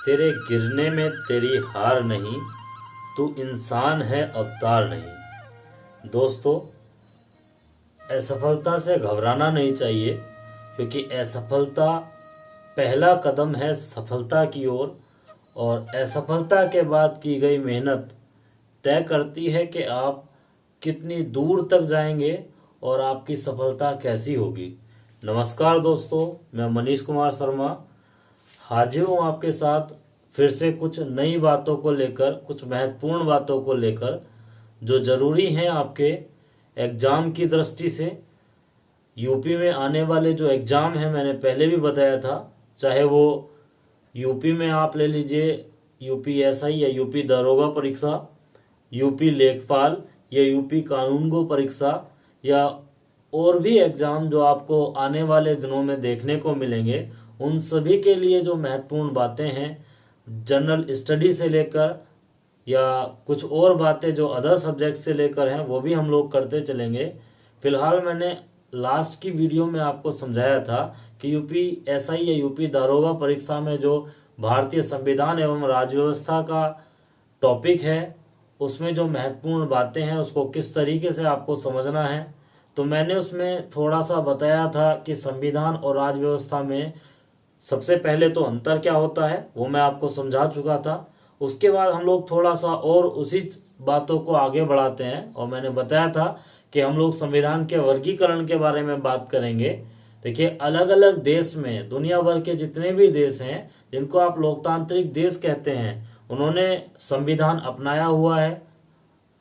तेरे गिरने में तेरी हार नहीं, तू इंसान है अवतार नहीं। दोस्तों, असफलता से घबराना नहीं चाहिए, क्योंकि असफलता पहला कदम है सफलता की ओर। और असफलता के बाद की गई मेहनत तय करती है कि आप कितनी दूर तक जाएंगे और आपकी सफलता कैसी होगी। नमस्कार दोस्तों, मैं मनीष कुमार शर्मा हाजिर हूँ आपके साथ फिर से कुछ नई बातों को लेकर, कुछ महत्वपूर्ण बातों को लेकर जो ज़रूरी हैं आपके एग्ज़ाम की दृष्टि से। यूपी में आने वाले जो एग्ज़ाम हैं, मैंने पहले भी बताया था, चाहे वो यूपी में आप ले लीजिए यूपी एसआई या यूपी दरोगा परीक्षा, यूपी लेखपाल या यूपी कानूनगो परीक्षा, या और भी एग्ज़ाम जो आपको आने वाले दिनों में देखने को मिलेंगे, उन सभी के लिए जो महत्वपूर्ण बातें हैं, जनरल स्टडी से लेकर या कुछ और बातें जो अदर सब्जेक्ट से लेकर हैं, वो भी हम लोग करते चलेंगे। फिलहाल मैंने लास्ट की वीडियो में आपको समझाया था कि यूपी एसआई या यूपी दारोगा परीक्षा में जो भारतीय संविधान एवं राज्य व्यवस्था का टॉपिक है, उसमें जो महत्वपूर्ण बातें हैं उसको किस तरीके से आपको समझना है। तो मैंने उसमें थोड़ा सा बताया था कि संविधान और राज्य व्यवस्था में सबसे पहले तो अंतर क्या होता है, वो मैं आपको समझा चुका था। उसके बाद हम लोग थोड़ा सा और उसी बातों को आगे बढ़ाते हैं, और मैंने बताया था कि हम लोग संविधान के वर्गीकरण के बारे में बात करेंगे। देखिए, अलग अलग देश में, दुनिया भर के जितने भी देश हैं जिनको आप लोकतांत्रिक देश कहते हैं, उन्होंने संविधान अपनाया हुआ है।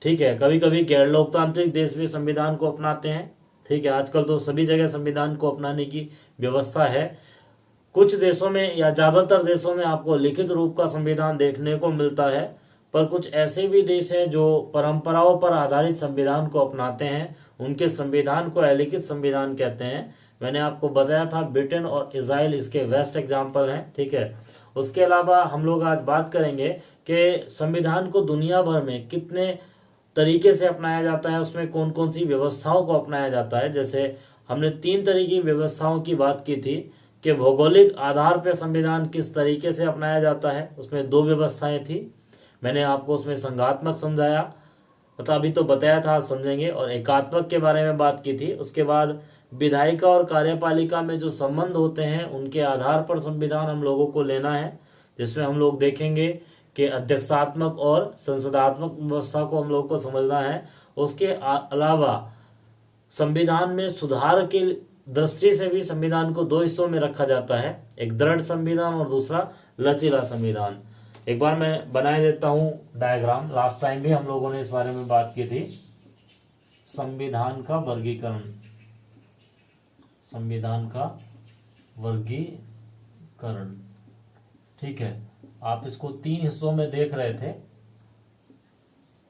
ठीक है, कभी कभी गैर लोकतांत्रिक देश भी संविधान को अपनाते हैं। ठीक है, आजकल तो सभी जगह संविधान को अपनाने की व्यवस्था है। कुछ देशों में या ज़्यादातर देशों में आपको लिखित रूप का संविधान देखने को मिलता है, पर कुछ ऐसे भी देश हैं जो परंपराओं पर आधारित संविधान को अपनाते हैं। उनके संविधान को अलिखित संविधान कहते हैं। मैंने आपको बताया था ब्रिटेन और इजराइल इसके बेस्ट एग्जाम्पल हैं। ठीक है, उसके अलावा हम लोग आज बात करेंगे कि संविधान को दुनिया भर में कितने तरीके से अपनाया जाता है, उसमें कौन कौन सी व्यवस्थाओं को अपनाया जाता है। जैसे हमने 3 तरह की व्यवस्थाओं की बात की थी कि भौगोलिक आधार पर संविधान किस तरीके से अपनाया जाता है, उसमें 2 व्यवस्थाएं थी। मैंने आपको उसमें संघात्मक समझाया, मतलब अभी तो बताया था, समझेंगे। और एकात्मक के बारे में बात की थी। उसके बाद विधायिका और कार्यपालिका में जो संबंध होते हैं, उनके आधार पर संविधान हम लोगों को लेना है, जिसमें हम लोग देखेंगे कि अध्यक्षात्मक और संसदात्मक व्यवस्था को हम लोग को समझना है। उसके अलावा संविधान में सुधार के दृष्टि से भी संविधान को 2 हिस्सों में रखा जाता है, एक दृढ़ संविधान और दूसरा लचीला संविधान। एक बार मैं बनाए देता हूं डायग्राम, लास्ट टाइम भी हम लोगों ने इस बारे में बात की थी। संविधान का वर्गीकरण, संविधान का वर्गीकरण। ठीक है, आप इसको 3 हिस्सों में देख रहे थे,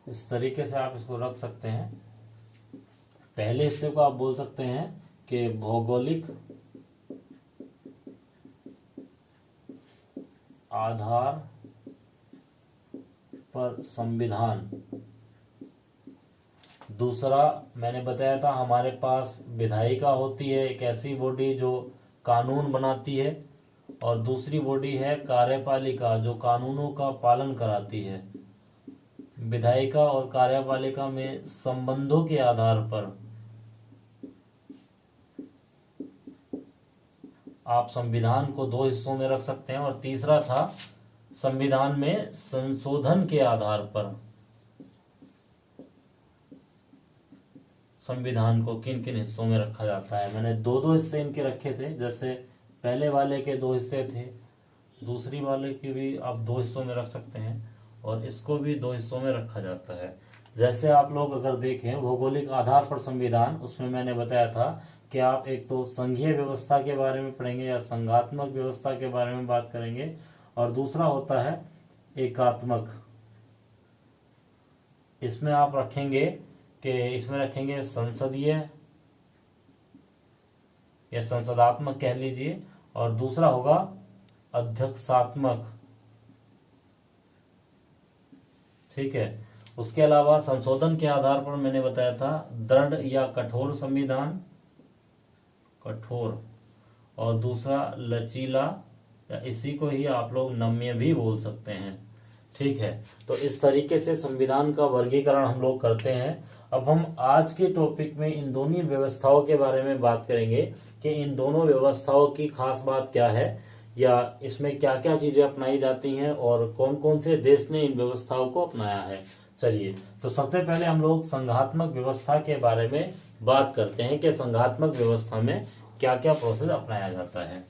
इस तरीके से आप इसको रख सकते हैं। पहले हिस्से को आप बोल सकते हैं कि भौगोलिक आधार पर संविधान। दूसरा मैंने बताया था, हमारे पास विधायिका होती है, एक ऐसी बॉडी जो कानून बनाती है, और दूसरी बॉडी है कार्यपालिका जो कानूनों का पालन कराती है। विधायिका और कार्यपालिका में संबंधों के आधार पर आप संविधान को 2 हिस्सों में रख सकते हैं। और तीसरा था संविधान में संशोधन के आधार पर संविधान को किन किन हिस्सों में रखा जाता है। मैंने 2-2 हिस्से इनके रखे थे, जैसे पहले वाले के 2 हिस्से थे, दूसरी वाले के भी आप 2 हिस्सों में रख सकते हैं, और इसको भी 2 हिस्सों में रखा जाता है। जैसे आप लोग अगर देखें भौगोलिक आधार पर संविधान, उसमें मैंने बताया था कि आप एक तो संघीय व्यवस्था के बारे में पढ़ेंगे या संघात्मक व्यवस्था के बारे में बात करेंगे, और दूसरा होता है एकात्मक। इसमें आप रखेंगे कि इसमें रखेंगे संसदीय या संसदात्मक कह लीजिए, और दूसरा होगा अध्यक्षात्मक। ठीक है, उसके अलावा संशोधन के आधार पर मैंने बताया था दृढ़ या कठोर संविधान, कठोर, और दूसरा लचीला या इसी को ही आप लोग नम्य भी बोल सकते हैं। ठीक है, तो इस तरीके से संविधान का वर्गीकरण हम लोग करते हैं। अब हम आज के टॉपिक में इन दोनों व्यवस्थाओं के बारे में बात करेंगे कि इन दोनों व्यवस्थाओं की खास बात क्या है, या इसमें क्या क्या चीजें अपनाई जाती हैं और कौन कौन से देश ने इन व्यवस्थाओं को अपनाया है। चलिए, तो सबसे पहले हम लोग संघात्मक व्यवस्था के बारे में बात करते हैं कि संघात्मक व्यवस्था में क्या क्या प्रोसेस अपनाया जाता है।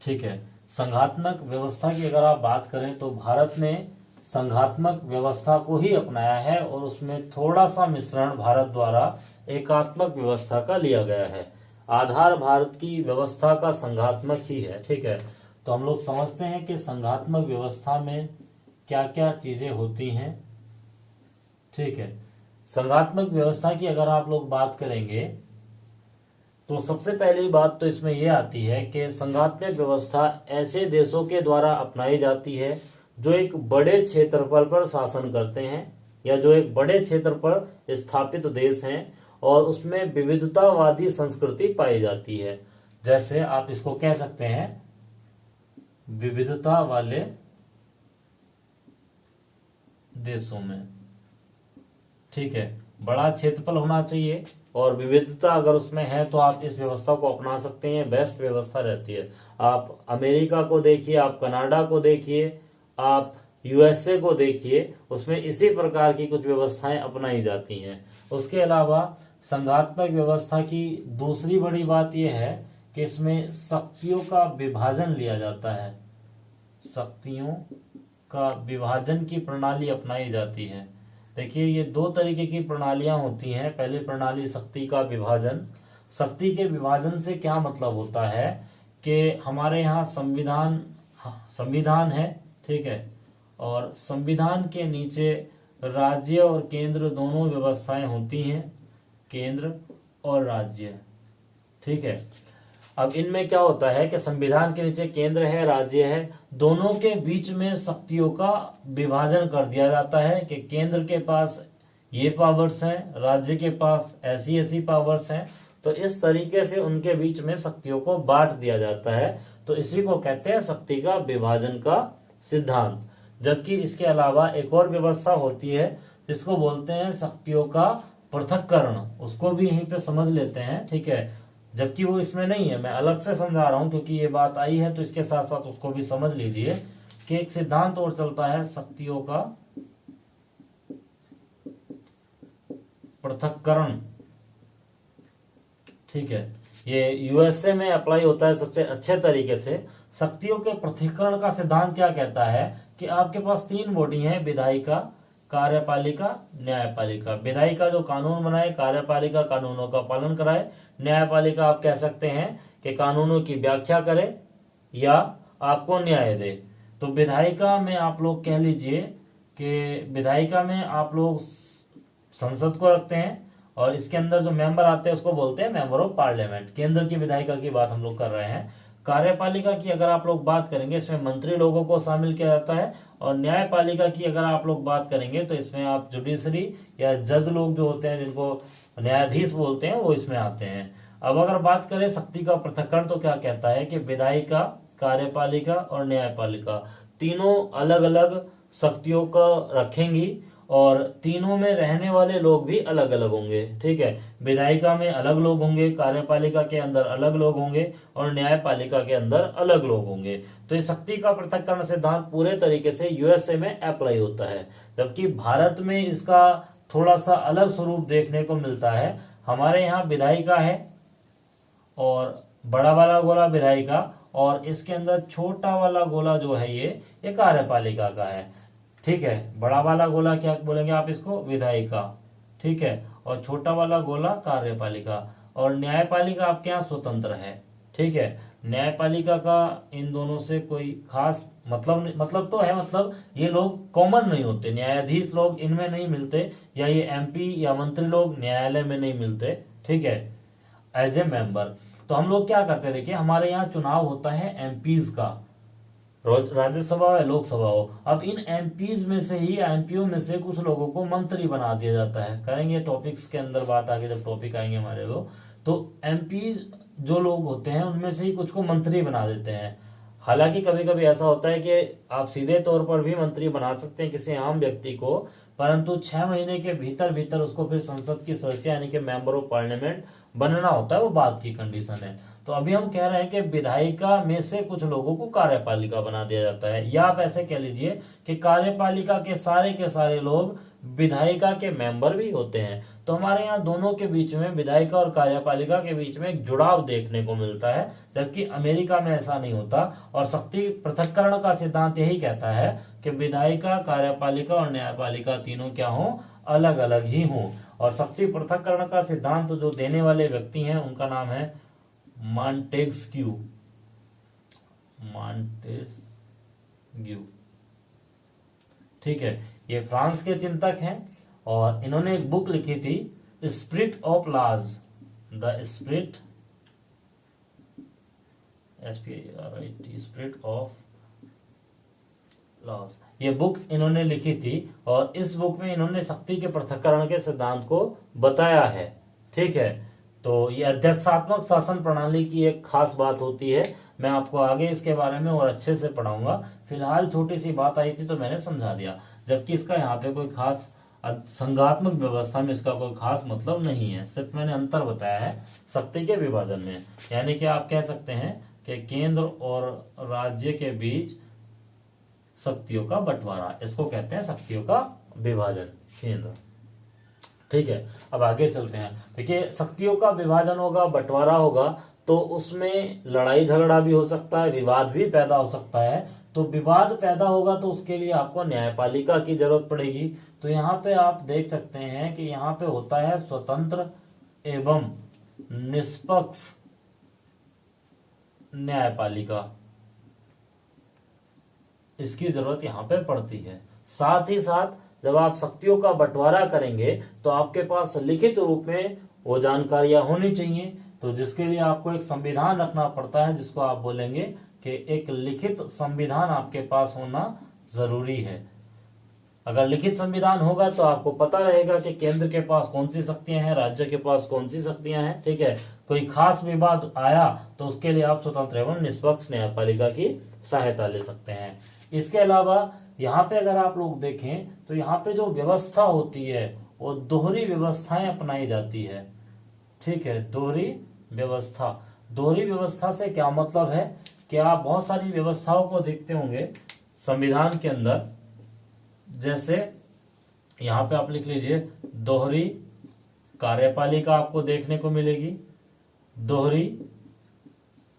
ठीक है, संघात्मक व्यवस्था की अगर आप बात करें तो भारत ने संघात्मक व्यवस्था को ही अपनाया है और उसमें थोड़ा सा मिश्रण भारत द्वारा एकात्मक व्यवस्था का लिया गया है। आधार भारत की व्यवस्था का संघात्मक ही है। ठीक है, तो हम लोग समझते हैं कि संघात्मक व्यवस्था में क्या क्या चीजें होती हैं। ठीक है, संघात्मक व्यवस्था की अगर आप लोग बात करेंगे तो सबसे पहली बात तो इसमें यह आती है कि संघात्मक व्यवस्था ऐसे देशों के द्वारा अपनाई जाती है जो एक बड़े क्षेत्रफल पर शासन करते हैं या जो एक बड़े क्षेत्र पर स्थापित देश हैं और उसमें विविधतावादी संस्कृति पाई जाती है। जैसे आप इसको कह सकते हैं विविधता वाले देशों में। ठीक है, बड़ा क्षेत्रफल होना चाहिए और विविधता अगर उसमें है तो आप इस व्यवस्था को अपना सकते हैं, बेस्ट व्यवस्था रहती है। आप अमेरिका को देखिए, आप कनाडा को देखिए, आप यूएसए को देखिए, उसमें इसी प्रकार की कुछ व्यवस्थाएं अपनाई जाती हैं। उसके अलावा संघात्मक व्यवस्था की दूसरी बड़ी बात यह है कि इसमें शक्तियों का विभाजन लिया जाता है। शक्तियों का विभाजन की प्रणाली अपनाई जाती है। देखिए, ये दो तरीके की प्रणालियां होती हैं। पहली प्रणाली शक्ति का विभाजन। शक्ति के विभाजन से क्या मतलब होता है कि हमारे यहाँ संविधान है। ठीक है, और संविधान के नीचे राज्य और केंद्र दोनों व्यवस्थाएं होती हैं, केंद्र और राज्य। ठीक है, अब इनमें क्या होता है कि संविधान के नीचे केंद्र है, राज्य है, दोनों के बीच में शक्तियों का विभाजन कर दिया जाता है कि केंद्र के पास ये पावर्स हैं, राज्य के पास ऐसी ऐसी पावर्स हैं। तो इस तरीके से उनके बीच में शक्तियों को बांट दिया जाता है। तो इसी को कहते हैं शक्ति का विभाजन का सिद्धांत। जबकि इसके अलावा एक और व्यवस्था होती है जिसको बोलते हैं शक्तियों का पृथक्करण। उसको भी यहीं पे समझ लेते हैं। ठीक है, जबकि वो इसमें नहीं है, मैं अलग से समझा रहा हूं क्योंकि ये बात आई है, तो इसके साथ साथ उसको भी समझ लीजिए कि एक सिद्धांत और चलता है शक्तियों का पृथक्करण। ठीक है, ये यूएसए में अप्लाई होता है सबसे अच्छे तरीके से। शक्तियों के पृथक्करण का सिद्धांत क्या कहता है कि आपके पास तीन बॉडी हैं, विधायिका, कार्यपालिका, न्यायपालिका। विधायिका जो कानून बनाए, कार्यपालिका कानूनों का पालन कराए, न्यायपालिका आप कह सकते हैं कि कानूनों की व्याख्या करे या आपको न्याय दे। तो विधायिका में आप लोग कह लीजिए कि विधायिका में आप लोग संसद को रखते हैं और इसके अंदर जो मेंबर आते हैं उसको बोलते हैं मेंबर ऑफ पार्लियामेंट। केंद्र की विधायिका की बात हम लोग कर रहे हैं। कार्यपालिका की अगर आप लोग बात करेंगे इसमें मंत्री लोगों को शामिल किया जाता है। और न्यायपालिका की अगर आप लोग बात करेंगे तो इसमें आप जुडिशरी या जज लोग जो होते हैं, जिनको न्यायाधीश बोलते हैं, वो इसमें आते हैं। अब अगर बात करें शक्ति का पृथक्करण तो क्या कहता है कि विधायिका, कार्यपालिका और न्यायपालिका तीनों अलग अलग शक्तियों को रखेंगी और तीनों में रहने वाले लोग भी अलग अलग होंगे। ठीक है, विधायिका में अलग लोग होंगे, कार्यपालिका के अंदर अलग लोग होंगे और न्यायपालिका के अंदर अलग लोग होंगे। तो ये शक्ति का पृथक्करण सिद्धांत पूरे तरीके से यूएसए में अप्लाई होता है, जबकि भारत में इसका थोड़ा सा अलग स्वरूप देखने को मिलता है। हमारे यहाँ विधायिका है और बड़ा वाला गोला विधायिका, और इसके अंदर छोटा वाला गोला जो है ये कार्यपालिका का है। ठीक है, बड़ा वाला गोला क्या बोलेंगे आप इसको, विधायिका। ठीक है, और छोटा वाला गोला कार्यपालिका। और न्यायपालिका आपके यहाँ स्वतंत्र है। ठीक है, न्यायपालिका का इन दोनों से कोई खास मतलब तो है, मतलब ये लोग कॉमन नहीं होते, न्यायाधीश लोग इनमें नहीं मिलते, या ये एमपी या मंत्री लोग न्यायालय में नहीं मिलते। ठीक है, एज ए मेंबर। तो हम लोग क्या करते हैं, देखिए हमारे यहाँ चुनाव होता है एमपीज का, राज्यसभा हो या लोकसभा हो। अब इन एमपीज में से ही, एमपीओ में से कुछ लोगों को मंत्री बना दिया जाता है। करेंगे टॉपिक्स के अंदर बात आगे, जब टॉपिक आएंगे हमारे वो। तो एमपीज जो लोग होते हैं उनमें से ही कुछ को मंत्री बना देते हैं। हालांकि कभी कभी ऐसा होता है कि आप सीधे तौर पर भी मंत्री बना सकते हैं किसी आम व्यक्ति को, परंतु 6 महीने के भीतर भीतर उसको फिर संसद की सदस्य यानी कि मेंबर ऑफ पार्लियामेंट बनना होता है, वो बात की कंडीशन है। तो अभी हम कह रहे हैं कि विधायिका में से कुछ लोगों को कार्यपालिका बना दिया जाता है, या आप ऐसे कह लीजिए कि कार्यपालिका के सारे लोग विधायिका के मेंबर भी होते हैं। तो हमारे यहाँ दोनों के बीच में, विधायिका और कार्यपालिका के बीच में एक जुड़ाव देखने को मिलता है, जबकि अमेरिका में ऐसा नहीं होता। और शक्ति पृथक्करण का सिद्धांत यही कहता है कि विधायिका, कार्यपालिका और न्यायपालिका तीनों क्या हो, अलग अलग ही हों। और शक्ति पृथक्करण का सिद्धांत जो देने वाले व्यक्ति हैं उनका नाम है मॉन्टेस्क्यू। ठीक है, ये फ्रांस के चिंतक हैं और इन्होंने एक बुक लिखी थी spirit of laws, the spirit of laws, ये बुक इन्होंने लिखी थी। और इस बुक में इन्होंने शक्ति के पृथक्करण के सिद्धांत को बताया है। ठीक है, तो ये अध्यक्षात्मक शासन प्रणाली की एक खास बात होती है। मैं आपको आगे इसके बारे में और अच्छे से पढ़ाऊंगा। फिलहाल छोटी सी बात आई थी तो मैंने समझा दिया, जबकि इसका यहाँ पे कोई खास संघात्मक व्यवस्था में इसका कोई खास मतलब नहीं है, सिर्फ मैंने अंतर बताया है शक्ति के विभाजन में। यानी कि आप कह सकते हैं कि केंद्र और राज्य के बीच शक्तियों का बंटवारा, इसको कहते हैं शक्तियों का विभाजन, केंद्र। ठीक है, अब आगे चलते हैं। देखिए, शक्तियों का विभाजन होगा, बंटवारा होगा, तो उसमें लड़ाई झगड़ा भी हो सकता है, विवाद भी पैदा हो सकता है। तो विवाद पैदा होगा तो उसके लिए आपको न्यायपालिका की जरूरत पड़ेगी। तो यहाँ पे आप देख सकते हैं कि यहाँ पे होता है स्वतंत्र एवं निष्पक्ष न्यायपालिका, इसकी जरूरत यहाँ पे पड़ती है। साथ ही साथ जब आप शक्तियों का बंटवारा करेंगे तो आपके पास लिखित रूप में वो जानकारियां होनी चाहिए, तो जिसके लिए आपको एक संविधान रखना पड़ता है, जिसको आप बोलेंगे कि एक लिखित संविधान आपके पास होना जरूरी है। अगर लिखित संविधान होगा तो आपको पता रहेगा कि केंद्र के पास कौन सी शक्तियां हैं, राज्य के पास कौन सी शक्तियां हैं। ठीक है, कोई खास विवाद आया तो उसके लिए आप स्वतंत्र एवं निष्पक्ष न्यायपालिका की सहायता ले सकते हैं। इसके अलावा यहाँ पे अगर आप लोग देखें तो यहाँ पे जो व्यवस्था होती है वो दोहरी व्यवस्थाएं अपनाई जाती है। ठीक है, दोहरी व्यवस्था से क्या मतलब है कि आप बहुत सारी व्यवस्थाओं को देखते होंगे संविधान के अंदर। जैसे यहाँ पे आप लिख लीजिए, दोहरी कार्यपालिका आपको देखने को मिलेगी, दोहरी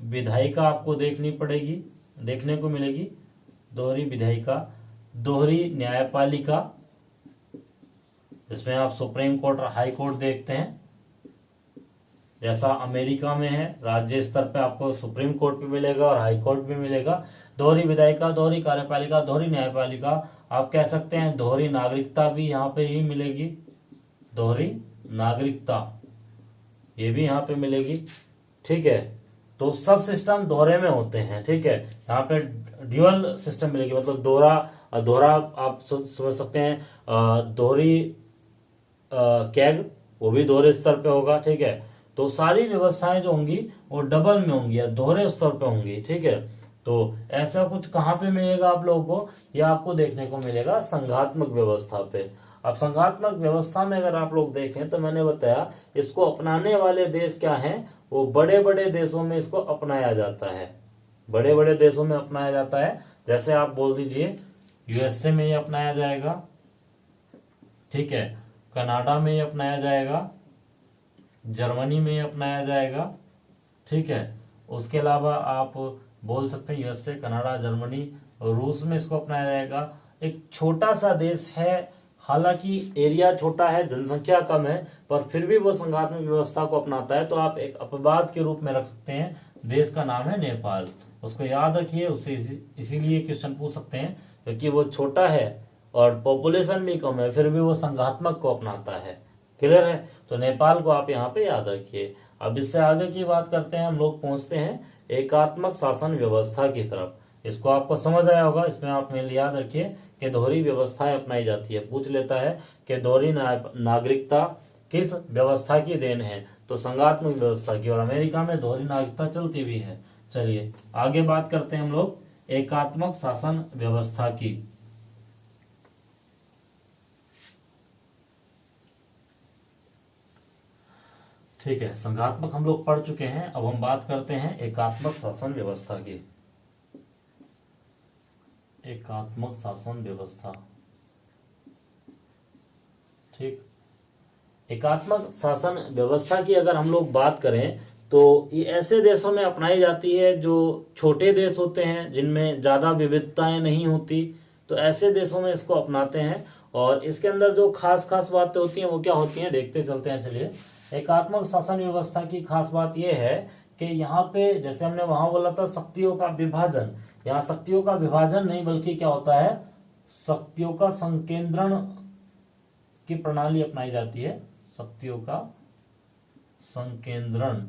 विधायिका आपको देखने को मिलेगी, दोहरी विधायिका, दोहरी न्यायपालिका, जिसमें आप सुप्रीम कोर्ट और हाई कोर्ट देखते हैं, जैसा अमेरिका में है। राज्य स्तर पे आपको सुप्रीम कोर्ट भी मिलेगा और हाई कोर्ट भी मिलेगा। दोहरी विधायिका, दोहरी कार्यपालिका, दोहरी न्यायपालिका, आप कह सकते हैं दोहरी नागरिकता भी यहाँ पे ही मिलेगी, दोहरी नागरिकता ये भी यहाँ पे मिलेगी। ठीक है, तो सब सिस्टम दोहरे में होते हैं। ठीक है, यहाँ पे ड्यूअल सिस्टम मिलेगी, मतलब दोहरा आप समझ सकते हैं। दोहरी कैग वो भी दोहरे स्तर पे होगा। ठीक है, तो सारी व्यवस्थाएं जो होंगी वो डबल में होंगी या दोहरे स्तर पे होंगी। ठीक है, तो ऐसा कुछ कहाँ पे मिलेगा आप लोगों को, यह आपको देखने को मिलेगा संघात्मक व्यवस्था पे। अब संघात्मक व्यवस्था में अगर आप लोग देखें तो मैंने बताया इसको अपनाने वाले देश क्या हैं, वो बड़े बड़े देशों में इसको अपनाया जाता है, बड़े बड़े देशों में अपनाया जाता है। जैसे आप बोल दीजिए यूएसए में ये अपनाया जाएगा, ठीक है, कनाडा में ये अपनाया जाएगा, जर्मनी में ये अपनाया जाएगा। ठीक है, उसके अलावा आप बोल सकते हैं यूएसए, कनाडा, जर्मनी, रूस में इसको अपनाया जाएगा। एक छोटा सा देश है, हालांकि एरिया छोटा है, जनसंख्या कम है, पर फिर भी वो संघात्मक व्यवस्था को अपनाता है, तो आप एक अपवाद के रूप में रख सकते हैं। देश का नाम है नेपाल, उसको याद रखिए, उससे इसीलिए क्वेश्चन पूछ सकते हैं क्योंकि वो छोटा है और पॉपुलेशन भी कम है, फिर भी वो संघात्मक को अपनाता है। क्लियर है, तो नेपाल को आप यहाँ पे याद रखिए। अब इससे आगे की बात करते हैं, हम लोग पहुंचते हैं एकात्मक शासन व्यवस्था की तरफ। इसको आपको समझ आया होगा, इसमें आप मेरे याद रखिए कि दोहरी व्यवस्थाएं अपनाई जाती है। पूछ लेता है कि दोहरी नागरिकता किस व्यवस्था की देन है, तो संघात्मक व्यवस्था की, और अमेरिका में दोहरी नागरिकता चलती भी है। चलिए आगे बात करते हैं हम लोग एकात्मक शासन व्यवस्था की। ठीक है, संघात्मक हम लोग पढ़ चुके हैं, अब हम बात करते हैं एकात्मक शासन व्यवस्था की। एकात्मक शासन व्यवस्था, ठीक। एकात्मक शासन व्यवस्था की अगर हम लोग बात करें तो ये ऐसे देशों में अपनाई जाती है जो छोटे देश होते हैं, जिनमें ज़्यादा विविधताएं नहीं होती, तो ऐसे देशों में इसको अपनाते हैं। और इसके अंदर जो खास खास बातें होती हैं वो क्या होती हैं, देखते चलते हैं। चलिए, एकात्मक शासन व्यवस्था की खास बात यह है कि यहाँ पे जैसे हमने वहां बोला था शक्तियों का विभाजन, यहाँ शक्तियों का विभाजन नहीं बल्कि क्या होता है, शक्तियों का संकेंद्रण की प्रणाली अपनाई जाती है। शक्तियों का संकेंद्रण,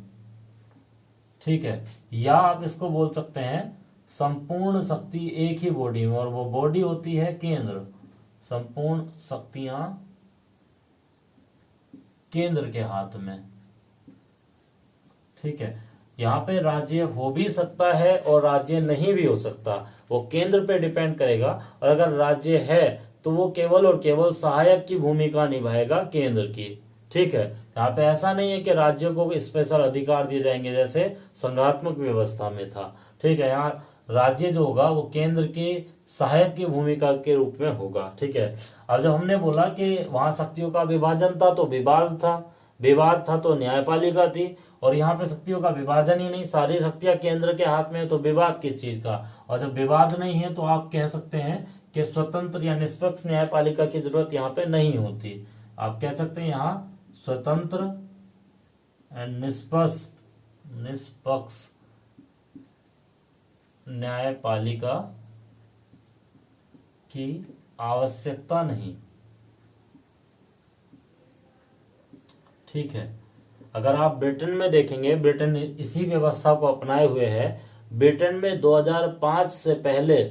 ठीक है, या आप इसको बोल सकते हैं संपूर्ण शक्ति एक ही बॉडी में, और वो बॉडी होती है केंद्र। संपूर्ण शक्तियां केंद्र के हाथ में, ठीक है। यहाँ पे राज्य हो भी सकता है और राज्य नहीं भी हो सकता, वो केंद्र पे डिपेंड करेगा। और अगर राज्य है तो वो केवल और केवल सहायक की भूमिका निभाएगा केंद्र की, ठीक है। यहाँ पे ऐसा नहीं है कि राज्यों को स्पेशल अधिकार दिए जाएंगे जैसे संघात्मक व्यवस्था में था, ठीक है। यहाँ राज्य जो होगा वो केंद्र की सहायक की भूमिका के रूप में होगा, ठीक है। अब जब हमने बोला कि वहां शक्तियों का विभाजन था तो विवाद था तो न्यायपालिका थी, और यहाँ पे शक्तियों का विभाजन ही नहीं, सारी शक्तियां केंद्र के हाथ में है, तो विवाद किस चीज का। और जब विवाद नहीं है तो आप कह सकते हैं कि स्वतंत्र या निष्पक्ष न्यायपालिका की जरूरत यहाँ पे नहीं होती। आप कह सकते हैं यहाँ स्वतंत्र एंड निष्पक्ष न्यायपालिका की आवश्यकता नहीं, ठीक है। अगर आप ब्रिटेन में देखेंगे, ब्रिटेन इसी व्यवस्था को अपनाए हुए है। ब्रिटेन में 2005 से पहले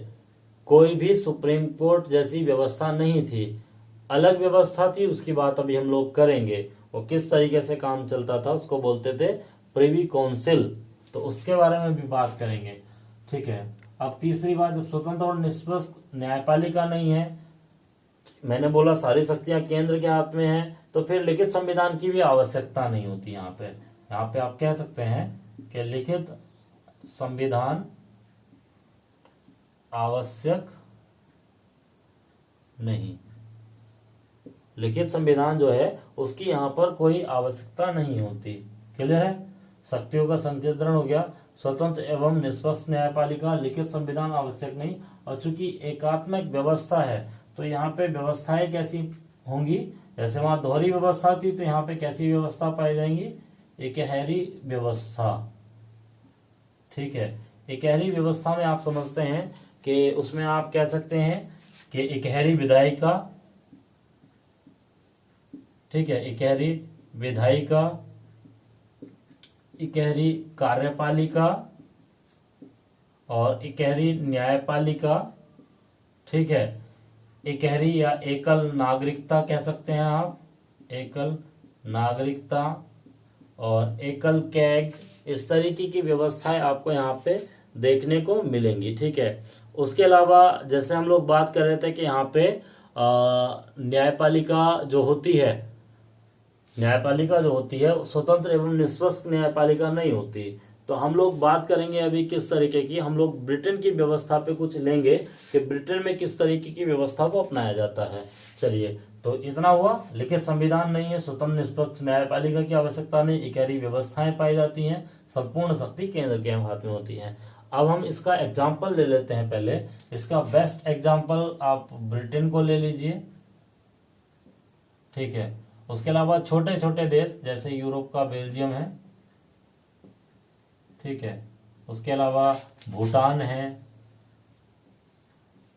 कोई भी सुप्रीम कोर्ट जैसी व्यवस्था नहीं थी, अलग व्यवस्था थी, उसकी बात अभी हम लोग करेंगे। वो किस तरीके से काम चलता था उसको बोलते थे प्रिवी काउंसिल, तो उसके बारे में भी बात करेंगे, ठीक है। अब तीसरी बात, जब स्वतंत्र और निष्पक्ष न्यायपालिका नहीं है, मैंने बोला सारी शक्तियां केंद्र के हाथ में है, तो फिर लिखित संविधान की भी आवश्यकता नहीं होती। यहाँ पे आप कह सकते हैं कि लिखित संविधान आवश्यक नहीं, लिखित संविधान जो है उसकी यहाँ पर कोई आवश्यकता नहीं होती। क्लियर है? शक्तियों का संकेंद्रण हो गया, स्वतंत्र एवं निष्पक्ष न्यायपालिका, लिखित संविधान आवश्यक नहीं। और चूंकि एकात्मक व्यवस्था है तो यहाँ पे व्यवस्थाएं कैसी होंगी, जैसे वहां दोहरी व्यवस्था थी तो यहाँ पे कैसी व्यवस्था पाई जाएंगी, इकहरी व्यवस्था, ठीक है। इकहरी व्यवस्था में आप समझते हैं कि उसमें आप कह सकते हैं कि इकहरी विधायिका, ठीक है, इकहरी विधायिका, इकहरी कार्यपालिका और इकहरी न्यायपालिका, ठीक है। इकहरी या एकल नागरिकता कह सकते हैं आप, एकल नागरिकता और एकल कैग, इस तरीके की व्यवस्थाएं आपको यहाँ पे देखने को मिलेंगी, ठीक है। उसके अलावा जैसे हम लोग बात कर रहे थे कि यहाँ पे न्यायपालिका जो होती है स्वतंत्र एवं निष्पक्ष न्यायपालिका नहीं होती। तो हम लोग बात करेंगे अभी किस तरीके की, हम लोग ब्रिटेन की व्यवस्था पे कुछ लेंगे कि ब्रिटेन में किस तरीके की व्यवस्था को अपनाया जाता है। चलिए, तो इतना हुआ, लिखित संविधान नहीं है, स्वतंत्र निष्पक्ष न्यायपालिका की आवश्यकता नहीं, इकहरी व्यवस्थाएं पाई जाती हैं, संपूर्ण शक्ति केंद्र के हाथ में होती है। अब हम इसका एग्जाम्पल ले लेते हैं। पहले इसका बेस्ट एग्जाम्पल आप ब्रिटेन को ले लीजिए, ठीक है। उसके अलावा छोटे छोटे देश जैसे यूरोप का बेल्जियम है, ठीक है। उसके अलावा भूटान है,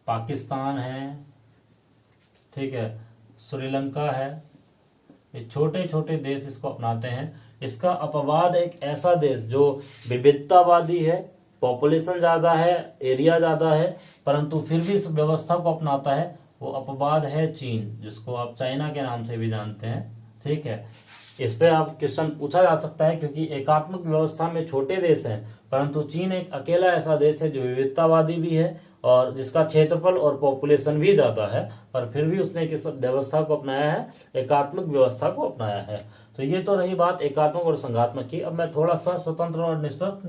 पाकिस्तान है, ठीक है, श्रीलंका है, ये छोटे छोटे देश इसको अपनाते हैं। इसका अपवाद एक ऐसा देश जो विविधतावादी है, पॉपुलेशन ज्यादा है, एरिया ज्यादा है, परंतु फिर भी इस व्यवस्था को अपनाता है, वो अपवाद है चीन, जिसको आप चाइना के नाम से भी जानते हैं, ठीक है। इस पे आप क्वेश्चन पूछा जा सकता है, क्योंकि एकात्मक व्यवस्था में छोटे देश हैं, परंतु चीन एक अकेला ऐसा देश है जो विविधतावादी भी है और जिसका क्षेत्रफल और पॉपुलेशन भी ज्यादा है, पर फिर भी उसने किस व्यवस्था को अपनाया है, एकात्मक व्यवस्था को अपनाया है। तो ये तो रही बात एकात्मक और संघात्मक की। अब मैं थोड़ा सा स्वतंत्र और निष्पक्ष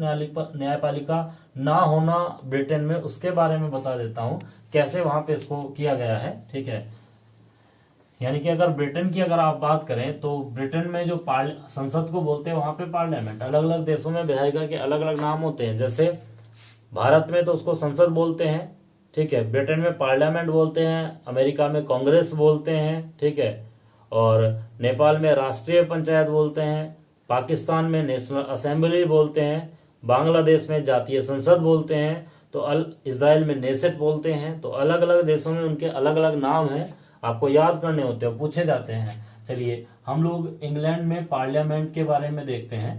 न्यायपालिका ना होना ब्रिटेन में, उसके बारे में बता देता हूँ कैसे वहां पे इसको किया गया है। ठीक है, यानी कि अगर ब्रिटेन की अगर आप बात करें तो ब्रिटेन में जो संसद को बोलते हैं, वहां पे पार्लियामेंट, अलग अलग देशों में विधायिका के अलग अलग नाम होते हैं। जैसे भारत में तो उसको संसद बोलते हैं, ठीक है, ब्रिटेन में पार्लियामेंट बोलते हैं, अमेरिका में कांग्रेस बोलते हैं, ठीक है, और नेपाल में राष्ट्रीय पंचायत बोलते हैं, पाकिस्तान में नेशनल असेंबली बोलते हैं, बांग्लादेश में जातीय संसद बोलते हैं, तो इजराइल में नेसेट बोलते हैं। तो अलग अलग देशों में उनके अलग अलग नाम हैं, आपको याद करने होते हैं, पूछे जाते हैं। चलिए हम लोग इंग्लैंड में पार्लियामेंट के बारे में देखते हैं।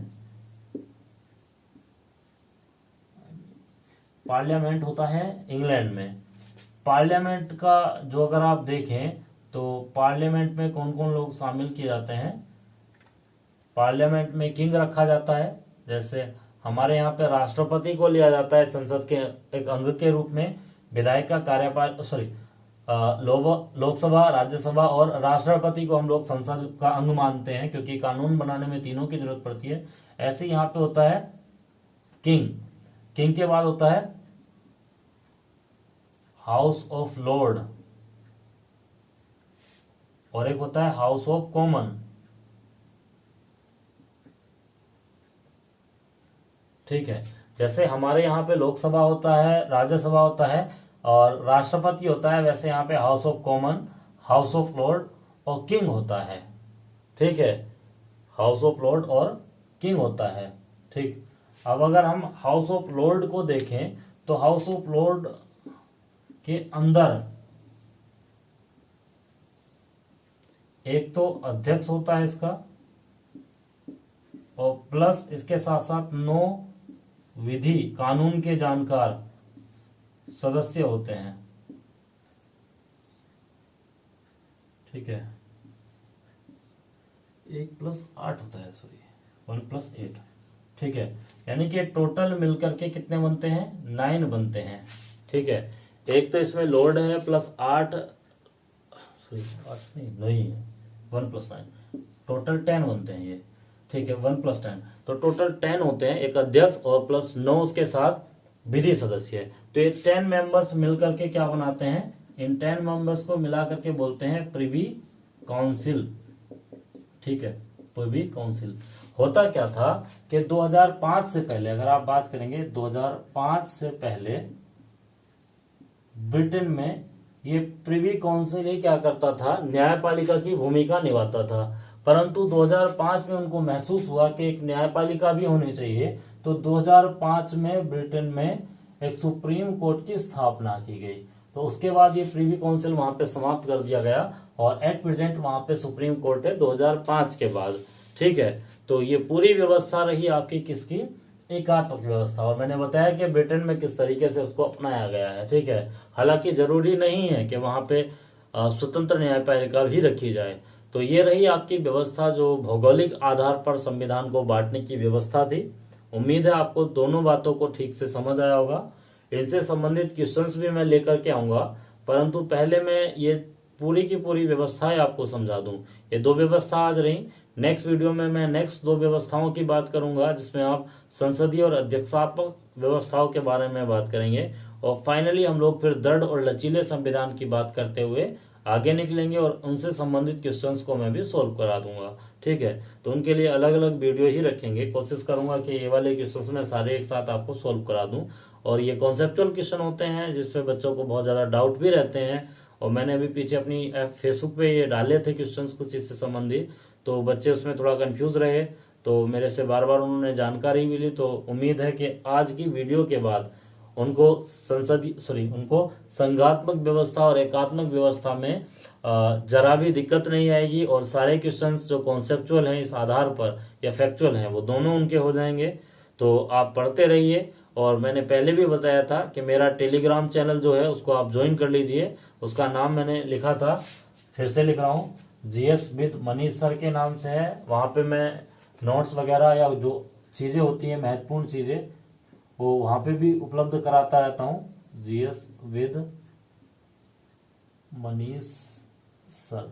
पार्लियामेंट होता है इंग्लैंड में। पार्लियामेंट का जो अगर आप देखें तो पार्लियामेंट में कौन कौन लोग शामिल किए जाते हैं। पार्लियामेंट में किंग रखा जाता है, जैसे हमारे यहाँ पे राष्ट्रपति को लिया जाता है संसद के एक अंग के रूप में। विधायक का कार्यपाल लोकसभा, राज्यसभा और राष्ट्रपति को हम लोग संसद का अंग मानते हैं, क्योंकि कानून बनाने में तीनों की जरूरत पड़ती है। ऐसे यहाँ पे होता है किंग, किंग के बाद होता है हाउस ऑफ लॉर्ड और एक होता है हाउस ऑफ कॉमन। ठीक है, जैसे हमारे यहाँ पे लोकसभा होता है, राज्यसभा होता है और राष्ट्रपति होता है, वैसे यहाँ पे house of common, house of Lord और किंग होता है। ठीक है, हाउस ऑफ लॉर्ड और किंग होता है। ठीक, अब अगर हम हाउस ऑफ लॉर्ड को देखें तो हाउस ऑफ लॉर्ड के अंदर एक तो अध्यक्ष होता है इसका, और प्लस इसके साथ साथ 9 विधि कानून के जानकार सदस्य होते हैं। ठीक है, 1+8 होता है, सॉरी 1+8। ठीक है, यानी कि टोटल मिलकर के कितने बनते हैं, 9 बनते हैं। ठीक है, एक तो इसमें लॉर्ड है +8, सॉरी 8 नहीं है, 1+9, टोटल 10 बनते हैं ये। ठीक है, 1+10, तो टोटल 10 होते हैं, एक अध्यक्ष और +9 उसके साथ विधि सदस्य। तो ये 10 मेंबर्स मिलकर के क्या बनाते हैं, इन 10 मेंबर्स को मिला करके बोलते हैं प्रिवी काउंसिल। ठीक है, प्रिवी काउंसिल। होता क्या था कि 2005 से पहले, अगर आप बात करेंगे 2005 से पहले ब्रिटेन में ये प्रिवी काउंसिल ही क्या करता था, न्यायपालिका की भूमिका निभाता था। परंतु 2005 में उनको महसूस हुआ कि एक न्यायपालिका भी होनी चाहिए, तो 2005 में ब्रिटेन में एक सुप्रीम कोर्ट की स्थापना की गई। तो उसके बाद ये प्रिवी काउंसिल वहां पे समाप्त कर दिया गया और एट प्रेजेंट वहां पे सुप्रीम कोर्ट है 2005 के बाद। ठीक है, तो ये पूरी व्यवस्था रही आपकी किसकी, एकात्मक व्यवस्था। और मैंने बताया कि ब्रिटेन में किस तरीके से उसको अपनाया गया है। ठीक है, हालांकि जरूरी नहीं है कि वहां पे स्वतंत्र न्यायपालिका भी रखी जाए। तो ये रही आपकी व्यवस्था, जो भौगोलिक आधार पर संविधान को बांटने की व्यवस्था थी। उम्मीद है आपको दोनों बातों को ठीक से समझ आया होगा। इनसे संबंधित क्वेश्चंस भी मैं लेकर के आऊंगा, परंतु पहले मैं ये पूरी की पूरी व्यवस्थाएं आपको समझा दूं। ये 2 व्यवस्था आज रही, नेक्स्ट वीडियो में मैं नेक्स्ट 2 व्यवस्थाओं की बात करूंगा, जिसमें आप संसदीय और अध्यक्षात्मक व्यवस्थाओं के बारे में बात करेंगे। और फाइनली हम लोग फिर दृढ़ और लचीले संविधान की बात करते हुए आगे निकलेंगे और उनसे संबंधित क्वेश्चंस को मैं भी सोल्व करा दूंगा। ठीक है, तो उनके लिए अलग अलग वीडियो ही रखेंगे। कोशिश करूंगा कि ये वाले क्वेश्चंस में सारे एक साथ आपको सोल्व करा दूं। और ये कॉन्सेप्चुअल क्वेश्चन होते हैं जिसपे बच्चों को बहुत ज्यादा डाउट भी रहते हैं, और मैंने अभी पीछे अपनी फेसबुक पे ये डाले थे क्वेश्चंस कुछ इससे संबंधित, तो बच्चे उसमें थोड़ा कंफ्यूज रहे, तो मेरे से बार बार उन्होंने जानकारी मिली। तो उम्मीद है कि आज की वीडियो के बाद उनको उनको संघात्मक व्यवस्था और एकात्मक व्यवस्था में जरा भी दिक्कत नहीं आएगी, और सारे क्वेश्चंस जो कॉन्सेप्चुअल हैं इस आधार पर या फैक्चुअल हैं वो दोनों उनके हो जाएंगे। तो आप पढ़ते रहिए। और मैंने पहले भी बताया था कि मेरा टेलीग्राम चैनल जो है उसको आप ज्वाइन कर लीजिए। उसका नाम मैंने लिखा था, फिर से लिख रहा हूँ, GS विद मनीष सर के नाम से है। वहाँ पे मैं नोट्स वगैरह या जो चीज़ें होती हैं महत्वपूर्ण चीज़ें वो वहाँ पे भी उपलब्ध कराता रहता हूँ। GS with Manish sir.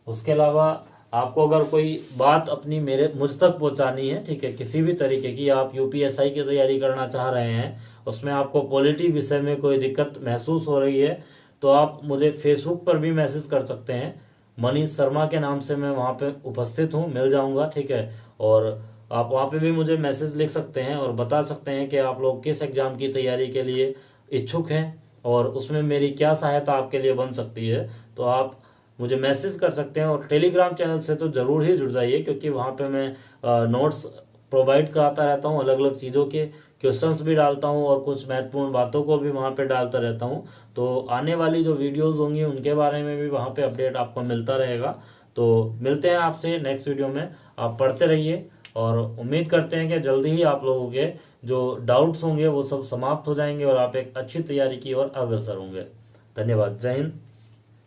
उसके अलावा आपको अगर कोई बात अपनी मुझ तक पहुंचानी है, ठीक है, किसी भी तरीके की, आप UPSI की तैयारी करना चाह रहे हैं, उसमें आपको पॉलिटी विषय में कोई दिक्कत महसूस हो रही है, तो आप मुझे फेसबुक पर भी मैसेज कर सकते हैं। मनीष शर्मा के नाम से मैं वहाँ पे उपस्थित हूँ, मिल जाऊँगा, ठीक है। और आप वहाँ पे भी मुझे मैसेज लिख सकते हैं और बता सकते हैं कि आप लोग किस एग्ज़ाम की तैयारी के लिए इच्छुक हैं और उसमें मेरी क्या सहायता आपके लिए बन सकती है। तो आप मुझे मैसेज कर सकते हैं और टेलीग्राम चैनल से तो ज़रूर ही जुड़ जाइए, क्योंकि वहाँ पे मैं नोट्स प्रोवाइड कराता रहता हूँ, अलग अलग चीज़ों के क्वेश्चंस भी डालता हूँ और कुछ महत्वपूर्ण बातों को भी वहाँ पे डालता रहता हूँ। तो आने वाली जो वीडियोस होंगी उनके बारे में भी वहाँ पे अपडेट आपको मिलता रहेगा। तो मिलते हैं आपसे नेक्स्ट वीडियो में। आप पढ़ते रहिए और उम्मीद करते हैं कि जल्दी ही आप लोगों के जो डाउट्स होंगे वो सब समाप्त हो जाएंगे और आप एक अच्छी तैयारी की ओर अग्रसर होंगे। धन्यवाद। जय हिंद।